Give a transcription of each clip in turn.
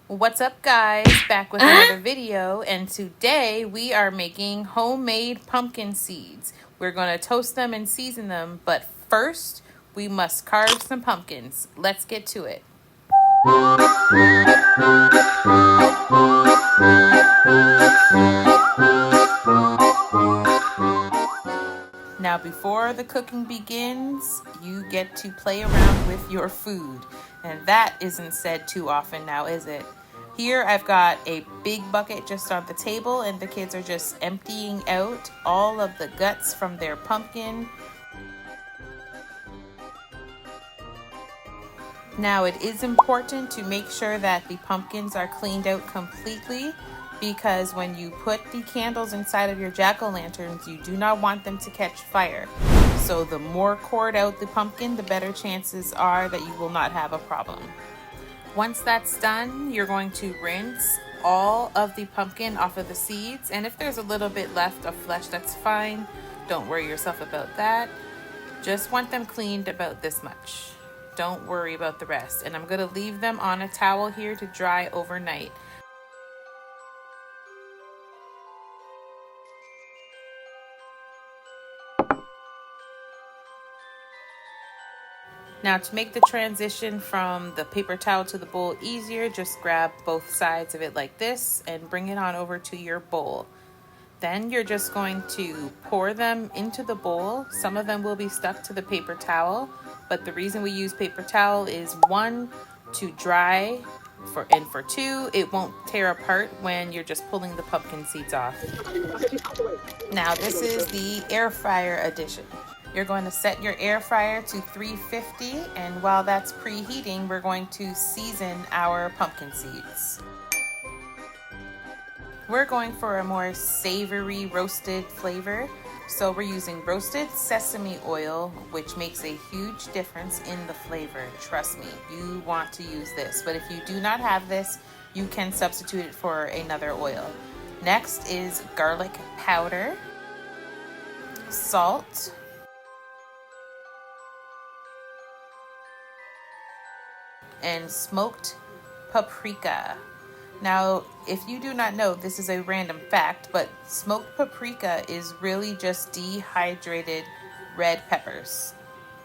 What's up, guys? Back with another video, and today we are making homemade pumpkin seeds. We're going to toast them and season them, but first we must carve some pumpkins. Let's get to it. Now, before the cooking begins, you get to play around with your food. And that isn't said too often now, is it? Here I've got a big bucket just on the table, and the kids are just emptying out all of the guts from their pumpkin. Now, it is important to make sure that the pumpkins are cleaned out completely, because when you put the candles inside of your jack-o'-lanterns, you do not want them to catch fire. So the more cored out the pumpkin, the better chances are that you will not have a problem. Once that's done, you're going to rinse all of the pumpkin off of the seeds, and if there's a little bit left of flesh, that's fine. Don't worry yourself about that. Just want them cleaned about this much. Don't worry about the rest. And I'm going to leave them on a towel here to dry overnight. Now, to make the transition from the paper towel to the bowl easier, just grab both sides of it like this and bring it on over to your bowl. Then you're just going to pour them into the bowl. Some of them will be stuck to the paper towel, but the reason we use paper towel is 1, to dry, and for 2, it won't tear apart when you're just pulling the pumpkin seeds off. Now, this is the air fryer edition. You're going to set your air fryer to 350, and while that's preheating, we're going to season our pumpkin seeds. We're going for a more savory roasted flavor, so we're using roasted sesame oil, which makes a huge difference in the flavor. Trust me, you want to use this, but if you do not have this, you can substitute it for another oil. Next is garlic powder, salt, and smoked paprika. Now, if you do not know, this is a random fact, but smoked paprika is really just dehydrated red peppers.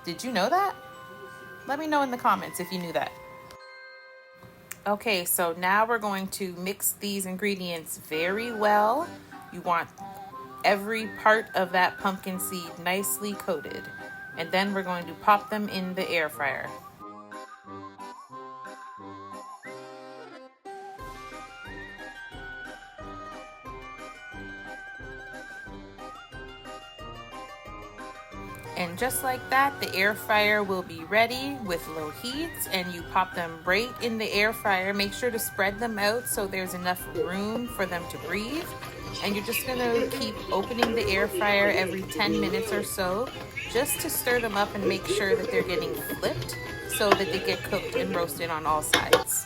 Did you know that? Let me know in the comments if you knew that. Okay, so now we're going to mix these ingredients very well. You want every part of that pumpkin seed nicely coated. And then we're going to pop them in the air fryer. And just like that, the air fryer will be ready with low heat, and you pop them right in the air fryer. Make sure to spread them out so there's enough room for them to breathe. And you're just gonna keep opening the air fryer every 10 minutes or so, just to stir them up and make sure that they're getting flipped so that they get cooked and roasted on all sides.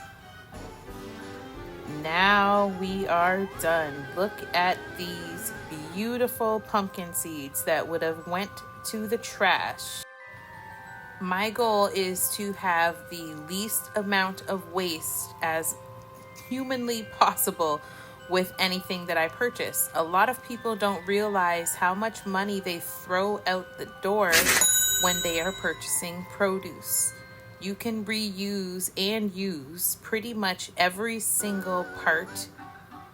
Now we are done. Look at these beautiful pumpkin seeds that would have went to the trash. My goal is to have the least amount of waste as humanly possible with anything that I purchase. A lot of people don't realize how much money they throw out the door when they are purchasing produce. You can reuse and use pretty much every single part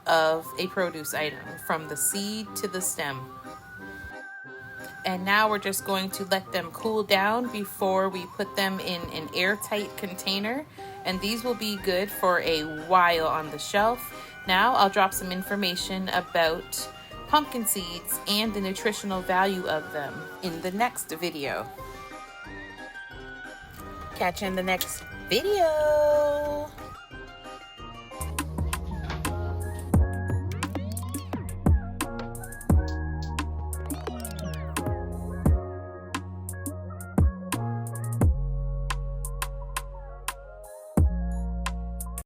of a produce item, from the seed to the stem. And now we're just going to let them cool down before we put them in an airtight container. And these will be good for a while on the shelf. Now I'll drop some information about pumpkin seeds and the nutritional value of them in the next video. Catch you in the next video.